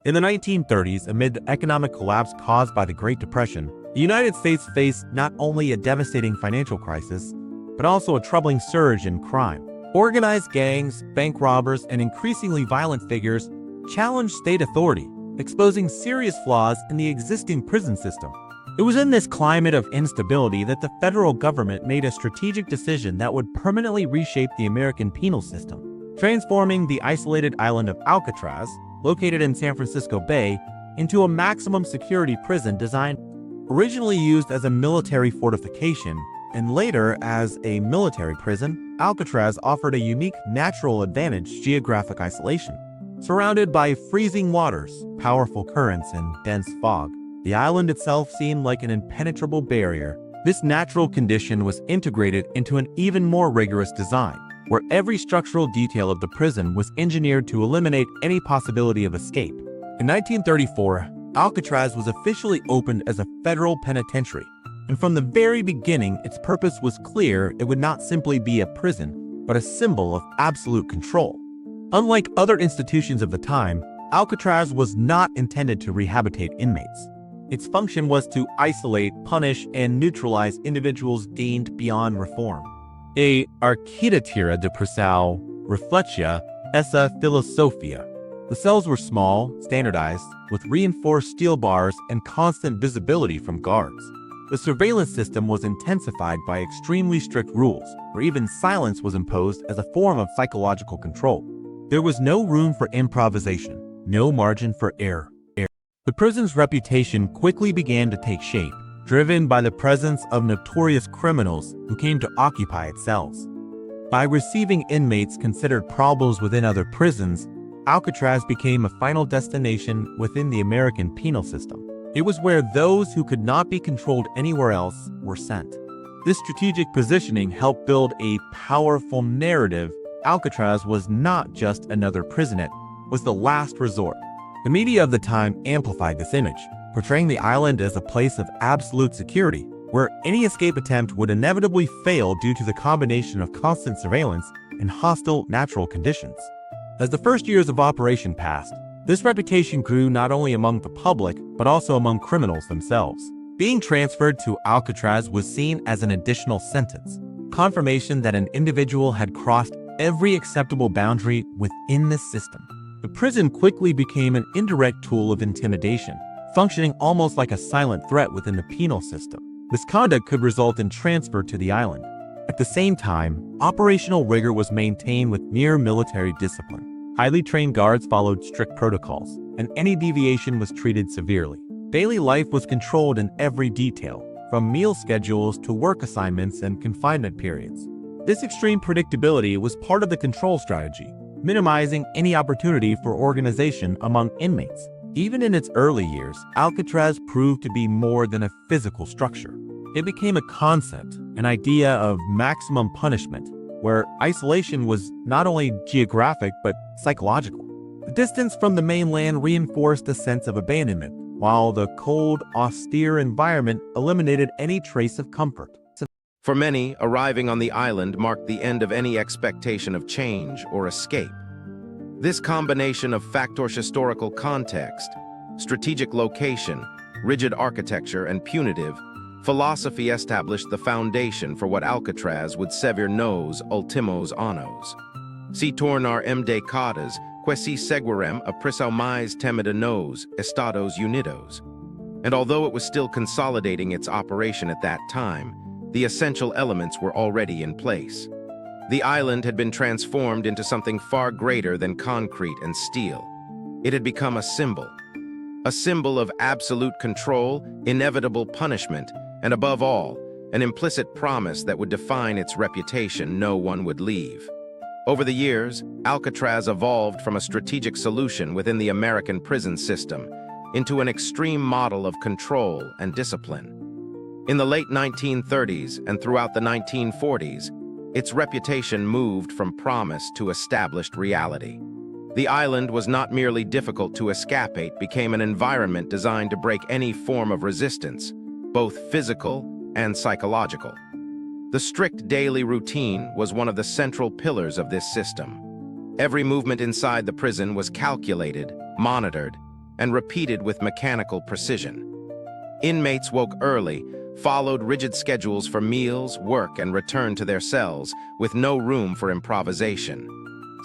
In the 1930s, amid the economic collapse caused by the Great Depression, the United States faced not only a devastating financial crisis, but also a troubling surge in crime. Organized gangs, bank robbers, and increasingly violent figures challenged state authority, exposing serious flaws in the existing prison system. It was in this climate of instability that the federal government made a strategic decision that would permanently reshape the American penal system, transforming the isolated island of Alcatraz, located in San Francisco Bay, into a maximum security prison designed originally used as a military fortification and later as a military prison. Alcatraz offered a unique natural advantage: geographic isolation. Surrounded by freezing waters, powerful currents, and dense fog, the island itself seemed like an impenetrable barrier. This natural condition was integrated into an even more rigorous design, where every structural detail of the prison was engineered to eliminate any possibility of escape. In 1934, Alcatraz was officially opened as a federal penitentiary, and from the very beginning, its purpose was clear: it would not simply be a prison, but a symbol of absolute control. Unlike other institutions of the time, Alcatraz was not intended to rehabilitate inmates. Its function was to isolate, punish, and neutralize individuals deemed beyond reform. A arquitectura de prisão refletia essa filosofia. The cells were small, standardized, with reinforced steel bars and constant visibility from guards. The surveillance system was intensified by extremely strict rules, where even silence was imposed as a form of psychological control. There was no room for improvisation, no margin for error. The prison's reputation quickly began to take shape, driven by the presence of notorious criminals who came to occupy its cells. By receiving inmates considered problems within other prisons, Alcatraz became a final destination within the American penal system. It was where those who could not be controlled anywhere else were sent. This strategic positioning helped build a powerful narrative. Alcatraz was not just another prison, it was the last resort. The media of the time amplified this image, portraying the island as a place of absolute security, where any escape attempt would inevitably fail due to the combination of constant surveillance and hostile natural conditions. As the first years of operation passed, this reputation grew not only among the public, but also among criminals themselves. Being transferred to Alcatraz was seen as an additional sentence, confirmation that an individual had crossed every acceptable boundary within this system. The prison quickly became an indirect tool of intimidation, functioning almost like a silent threat within the penal system. Misconduct could result in transfer to the island. At the same time, operational rigor was maintained with near military discipline. Highly trained guards followed strict protocols, and any deviation was treated severely. Daily life was controlled in every detail, from meal schedules to work assignments and confinement periods. This extreme predictability was part of the control strategy, minimizing any opportunity for organization among inmates. Even in its early years, Alcatraz proved to be more than a physical structure. It became a concept, an idea of maximum punishment, where isolation was not only geographic but psychological. The distance from the mainland reinforced a sense of abandonment, while the cold, austere environment eliminated any trace of comfort. For many, arriving on the island marked the end of any expectation of change or escape. This combination of factors: historical context, strategic location, rigid architecture, and punitive philosophy established the foundation for what Alcatraz would sever nos ultimos annos. Si tornar decadas, que si seguirem a prisão mais temida nos Estados Unidos. And although it was still consolidating its operation at that time, the essential elements were already in place. The island had been transformed into something far greater than concrete and steel. It had become a symbol of absolute control, inevitable punishment, and above all, an implicit promise that would define its reputation: no one would leave. Over the years, Alcatraz evolved from a strategic solution within the American prison system into an extreme model of control and discipline. In the late 1930s and throughout the 1940s, its reputation moved from promise to established reality. The island was not merely difficult to escape, it became an environment designed to break any form of resistance, both physical and psychological. The strict daily routine was one of the central pillars of this system. Every movement inside the prison was calculated, monitored, and repeated with mechanical precision. Inmates woke early, followed rigid schedules for meals, work, and returned to their cells, with no room for improvisation.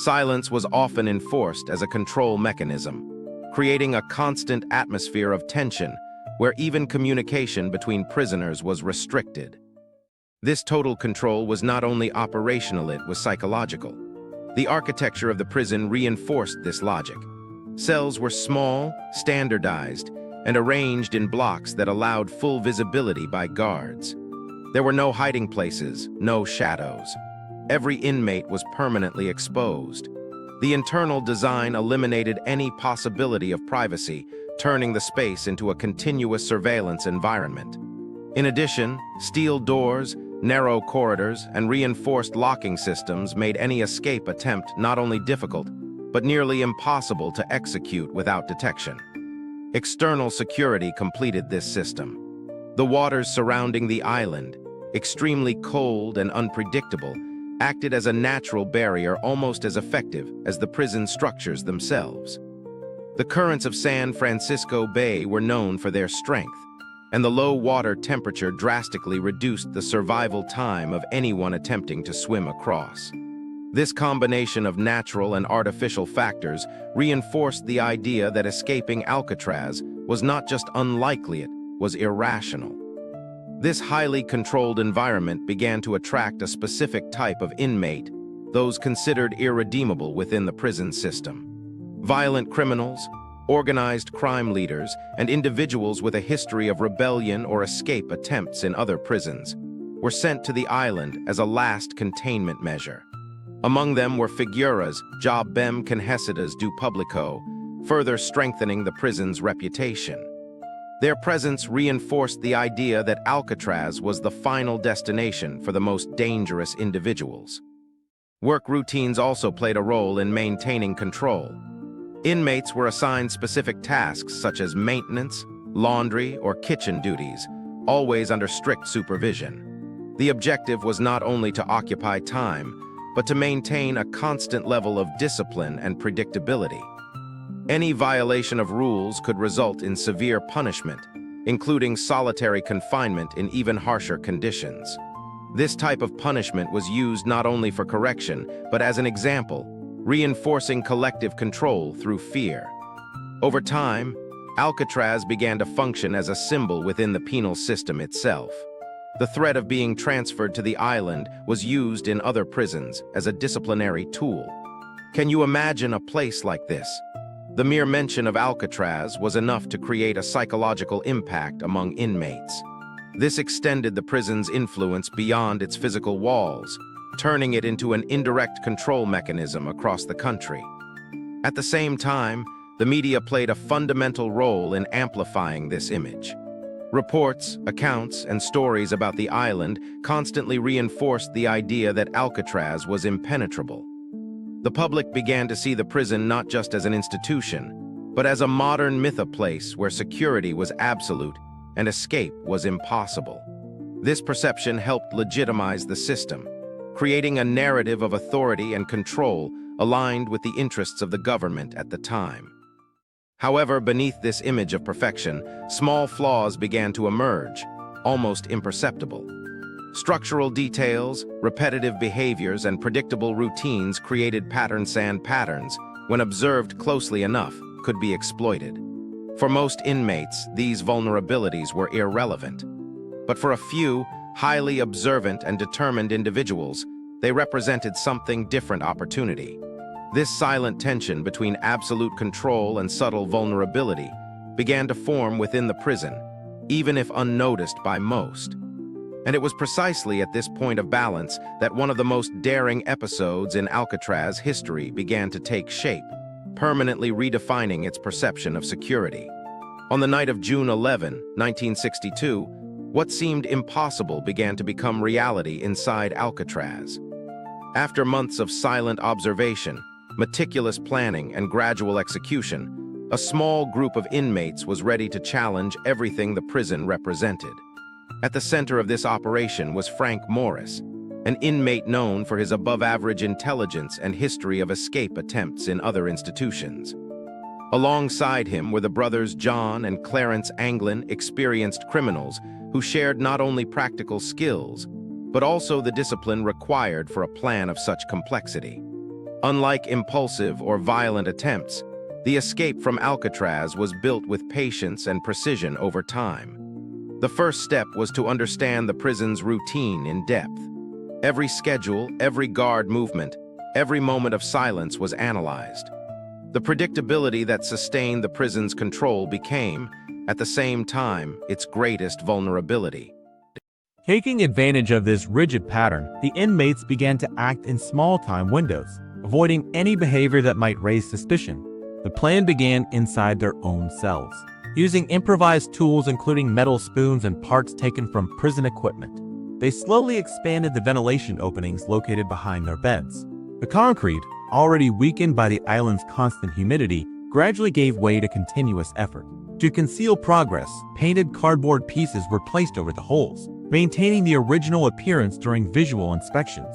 Silence was often enforced as a control mechanism, creating a constant atmosphere of tension where even communication between prisoners was restricted. This total control was not only operational, it was psychological. The architecture of the prison reinforced this logic. Cells were small, standardized, and arranged in blocks that allowed full visibility by guards. There were no hiding places, no shadows. Every inmate was permanently exposed. The internal design eliminated any possibility of privacy, turning the space into a continuous surveillance environment. In addition, steel doors, narrow corridors, and reinforced locking systems made any escape attempt not only difficult, but nearly impossible to execute without detection. External security completed this system. The waters surrounding the island, extremely cold and unpredictable, acted as a natural barrier almost as effective as the prison structures themselves. The currents of San Francisco Bay were known for their strength, and the low water temperature drastically reduced the survival time of anyone attempting to swim across. This combination of natural and artificial factors reinforced the idea that escaping Alcatraz was not just unlikely, it was irrational. This highly controlled environment began to attract a specific type of inmate, those considered irredeemable within the prison system. Violent criminals, organized crime leaders, and individuals with a history of rebellion or escape attempts in other prisons were sent to the island as a last containment measure. Among them were figuras Jobem Conhecidas do Publico, further strengthening the prison's reputation. Their presence reinforced the idea that Alcatraz was the final destination for the most dangerous individuals. Work routines also played a role in maintaining control. Inmates were assigned specific tasks such as maintenance, laundry, or kitchen duties, always under strict supervision. The objective was not only to occupy time, but to maintain a constant level of discipline and predictability. Any violation of rules could result in severe punishment, including solitary confinement in even harsher conditions. This type of punishment was used not only for correction, but as an example, reinforcing collective control through fear. Over time, Alcatraz began to function as a symbol within the penal system itself. The threat of being transferred to the island was used in other prisons as a disciplinary tool. Can you imagine a place like this? The mere mention of Alcatraz was enough to create a psychological impact among inmates. This extended the prison's influence beyond its physical walls, turning it into an indirect control mechanism across the country. At the same time, the media played a fundamental role in amplifying this image. Reports, accounts, and stories about the island constantly reinforced the idea that Alcatraz was impenetrable. The public began to see the prison not just as an institution, but as a modern myth, a place where security was absolute and escape was impossible. This perception helped legitimize the system, creating a narrative of authority and control aligned with the interests of the government at the time. However, beneath this image of perfection, small flaws began to emerge, almost imperceptible. Structural details, repetitive behaviors, and predictable routines created sand patterns, when observed closely enough, could be exploited. For most inmates, these vulnerabilities were irrelevant. But for a few, highly observant and determined individuals, they represented something different: opportunity. This silent tension between absolute control and subtle vulnerability began to form within the prison, even if unnoticed by most. And it was precisely at this point of balance that one of the most daring episodes in Alcatraz history began to take shape, permanently redefining its perception of security. On the night of June 11, 1962, what seemed impossible began to become reality inside Alcatraz. After months of silent observation, meticulous planning, and gradual execution, a small group of inmates was ready to challenge everything the prison represented. At the center of this operation was Frank Morris, an inmate known for his above-average intelligence and history of escape attempts in other institutions. Alongside him were the brothers John and Clarence Anglin, experienced criminals who shared not only practical skills, but also the discipline required for a plan of such complexity. Unlike impulsive or violent attempts, the escape from Alcatraz was built with patience and precision over time. The first step was to understand the prison's routine in depth. Every schedule, every guard movement, every moment of silence was analyzed. The predictability that sustained the prison's control became, at the same time, its greatest vulnerability. Taking advantage of this rigid pattern, the inmates began to act in small time windows, avoiding any behavior that might raise suspicion. The plan began inside their own cells, using improvised tools including metal spoons and parts taken from prison equipment. They slowly expanded the ventilation openings located behind their beds. The concrete, already weakened by the island's constant humidity, gradually gave way to continuous effort. To conceal progress, painted cardboard pieces were placed over the holes, maintaining the original appearance during visual inspections.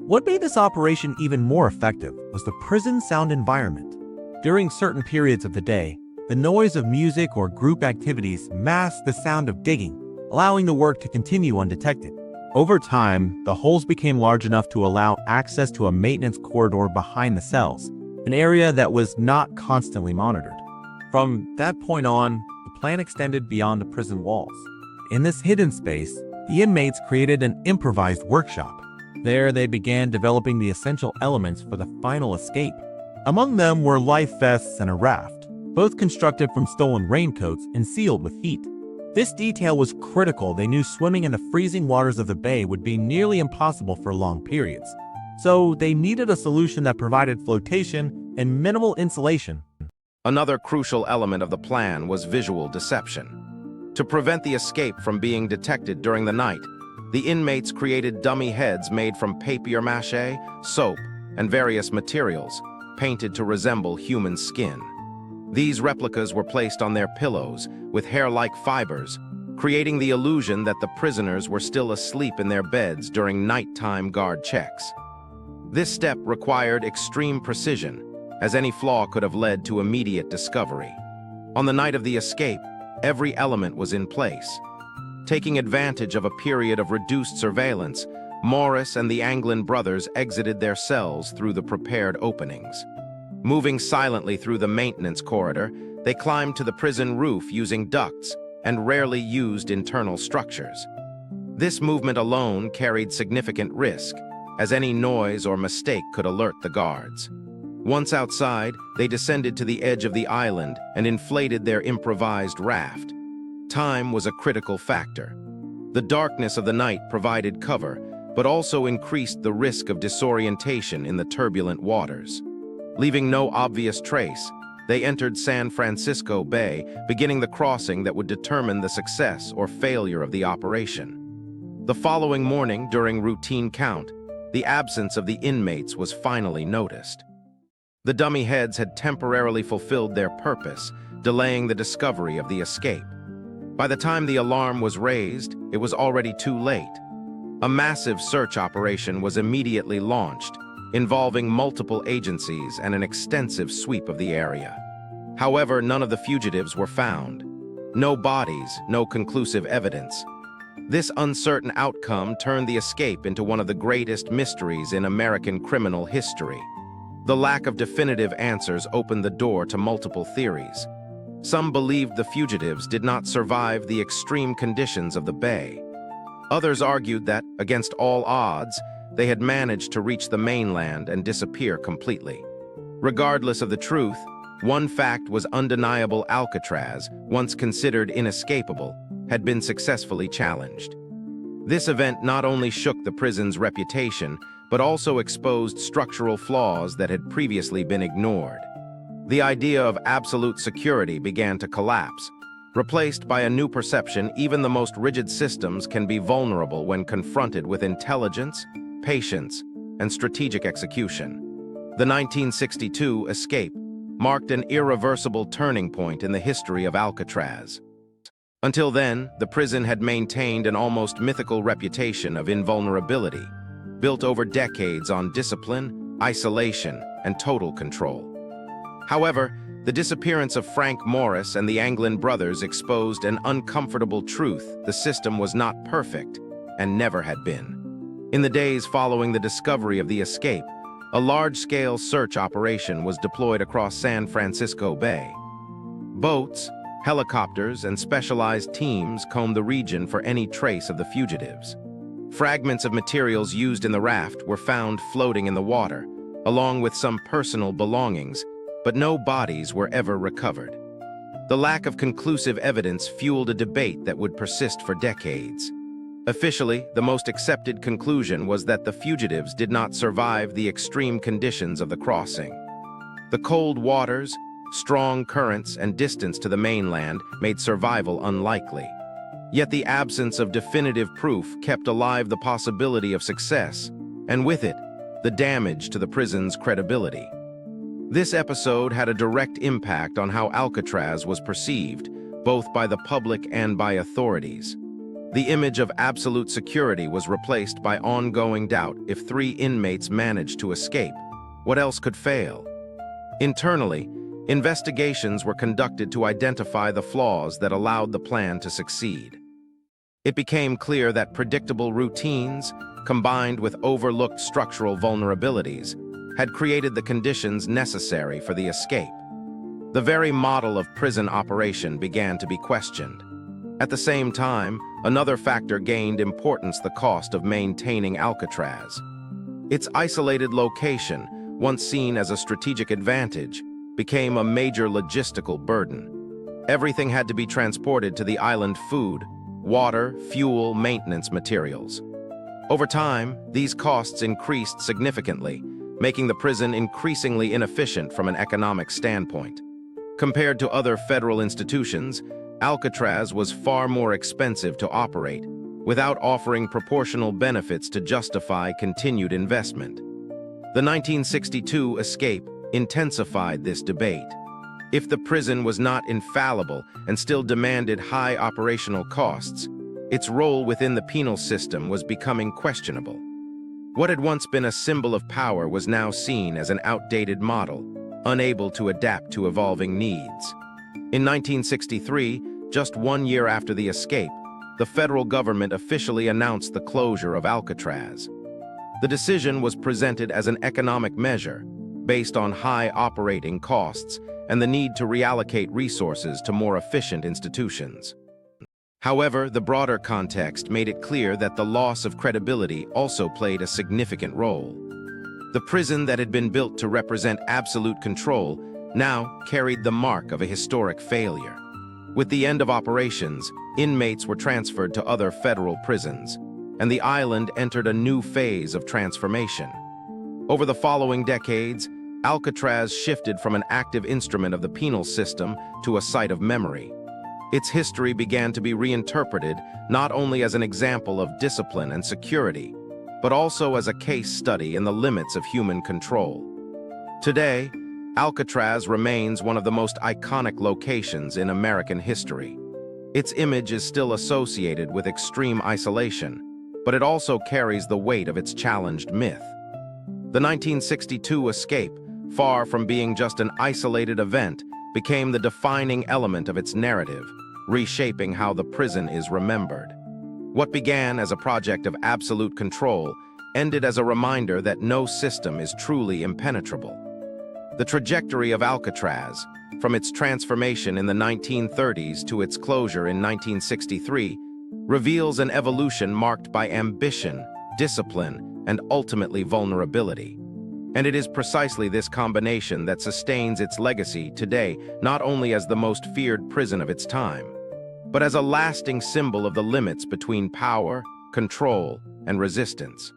What made this operation even more effective was the prison sound environment. During certain periods of the day, the noise of music or group activities masked the sound of digging, allowing the work to continue undetected. Over time, the holes became large enough to allow access to a maintenance corridor behind the cells, an area that was not constantly monitored. From that point on, the plan extended beyond the prison walls. In this hidden space, the inmates created an improvised workshop. There, they began developing the essential elements for the final escape. Among them were life vests and a raft, both constructed from stolen raincoats and sealed with heat. This detail was critical. They knew swimming in the freezing waters of the bay would be nearly impossible for long periods, so they needed a solution that provided flotation and minimal insulation. Another crucial element of the plan was visual deception. To prevent the escape from being detected during the night, the inmates created dummy heads made from papier-mâché, soap, and various materials, painted to resemble human skin. These replicas were placed on their pillows with hair-like fibers, creating the illusion that the prisoners were still asleep in their beds during nighttime guard checks. This step required extreme precision, as any flaw could have led to immediate discovery. On the night of the escape, every element was in place. Taking advantage of a period of reduced surveillance, Morris and the Anglin brothers exited their cells through the prepared openings. Moving silently through the maintenance corridor, they climbed to the prison roof using ducts and rarely used internal structures. This movement alone carried significant risk, as any noise or mistake could alert the guards. Once outside, they descended to the edge of the island and inflated their improvised raft. Time was a critical factor. The darkness of the night provided cover, but also increased the risk of disorientation in the turbulent waters. Leaving no obvious trace, they entered San Francisco Bay, beginning the crossing that would determine the success or failure of the operation. The following morning, during routine count, the absence of the inmates was finally noticed. The dummy heads had temporarily fulfilled their purpose, delaying the discovery of the escape. By the time the alarm was raised, it was already too late. A massive search operation was immediately launched, involving multiple agencies and an extensive sweep of the area. However, none of the fugitives were found. No bodies, no conclusive evidence. This uncertain outcome turned the escape into one of the greatest mysteries in American criminal history. The lack of definitive answers opened the door to multiple theories. Some believed the fugitives did not survive the extreme conditions of the bay. Others argued that, against all odds, they had managed to reach the mainland and disappear completely. Regardless of the truth, one fact was undeniable: Alcatraz, once considered inescapable, had been successfully challenged. This event not only shook the prison's reputation, but also exposed structural flaws that had previously been ignored. The idea of absolute security began to collapse. Replaced by a new perception, even the most rigid systems can be vulnerable when confronted with intelligence, patience, and strategic execution. The 1962 escape marked an irreversible turning point in the history of Alcatraz. Until then, the prison had maintained an almost mythical reputation of invulnerability, built over decades on discipline, isolation, and total control. However, The disappearance of Frank Morris and the Anglin brothers exposed an uncomfortable truth: the system was not perfect and never had been. In the days following the discovery of the escape, a large-scale search operation was deployed across San Francisco Bay. Boats, helicopters, and specialized teams combed the region for any trace of the fugitives. Fragments of materials used in the raft were found floating in the water, along with some personal belongings, but no bodies were ever recovered. The lack of conclusive evidence fueled a debate that would persist for decades. Officially, the most accepted conclusion was that the fugitives did not survive the extreme conditions of the crossing. The cold waters, strong currents, and distance to the mainland made survival unlikely. Yet the absence of definitive proof kept alive the possibility of success, and with it, the damage to the prison's credibility. This episode had a direct impact on how Alcatraz was perceived, both by the public and by authorities. The image of absolute security was replaced by ongoing doubt. If 3 inmates managed to escape, what else could fail? Internally, investigations were conducted to identify the flaws that allowed the plan to succeed. It became clear that predictable routines, combined with overlooked structural vulnerabilities, had created the conditions necessary for the escape. The very model of prison operation began to be questioned. At the same time, another factor gained importance: the cost of maintaining Alcatraz. Its isolated location, once seen as a strategic advantage, became a major logistical burden. Everything had to be transported to the island: food, water, fuel, maintenance materials. Over time, these costs increased significantly, making the prison increasingly inefficient from an economic standpoint. Compared to other federal institutions, Alcatraz was far more expensive to operate, without offering proportional benefits to justify continued investment. The 1962 escape intensified this debate. If the prison was not infallible and still demanded high operational costs, its role within the penal system was becoming questionable. What had once been a symbol of power was now seen as an outdated model, unable to adapt to evolving needs. In 1963, just 1 year after the escape, the federal government officially announced the closure of Alcatraz. The decision was presented as an economic measure, based on high operating costs and the need to reallocate resources to more efficient institutions. However, the broader context made it clear that the loss of credibility also played a significant role. The prison that had been built to represent absolute control now carried the mark of a historic failure. With the end of operations, inmates were transferred to other federal prisons, and the island entered a new phase of transformation. Over the following decades, Alcatraz shifted from an active instrument of the penal system to a site of memory. Its history began to be reinterpreted not only as an example of discipline and security, but also as a case study in the limits of human control. Today, Alcatraz remains one of the most iconic locations in American history. Its image is still associated with extreme isolation, but it also carries the weight of its challenged myth. The 1962 escape, far from being just an isolated event, became the defining element of its narrative, reshaping how the prison is remembered. What began as a project of absolute control ended as a reminder that no system is truly impenetrable. The trajectory of Alcatraz, from its transformation in the 1930s to its closure in 1963, reveals an evolution marked by ambition, discipline, and ultimately vulnerability. And it is precisely this combination that sustains its legacy today, not only as the most feared prison of its time, but as a lasting symbol of the limits between power, control, and resistance.